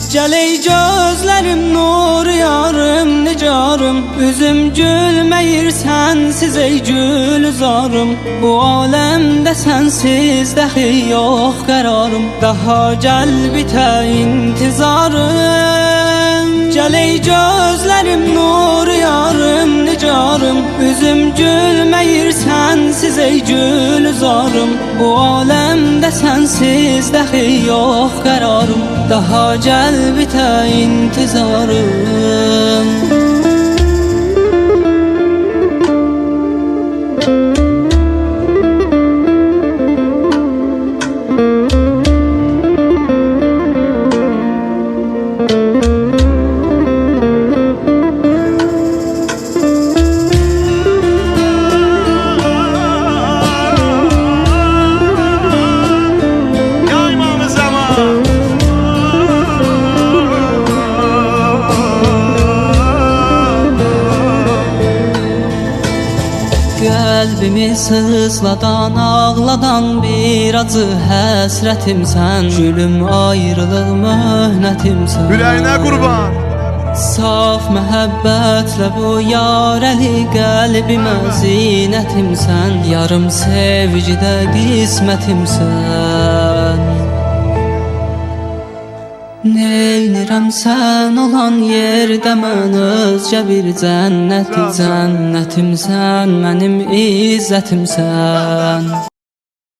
Gəl ey gözlərim nur yarım nicarım, üzüm gülməyir sənsiz ey gülzarım. Bu aləmdə sənsiz dəxi yox qərarım, daha gəl bitə intizarım. Gəl ey gözlərim nur yarım nicarım, üzüm gülməyir sənsiz ey gülzarım. Bu aləmdə sənsiz dəxi yox qərarım, daha gəl bitə intizarım. Qəlbimi sızladan, ağladan bir acı həsrətimsən. Gülüm ayrılıq möhnətimsən. Ürəyinə qurban. Saf məhəbbətlə bu yarəli qəlbimə zinətimsən. Yarım sevgidə qismətimsən. Neynirəm sən olan yerdə mən özgə bir cənnəti, cənnətimsən, mənim izzətimsən.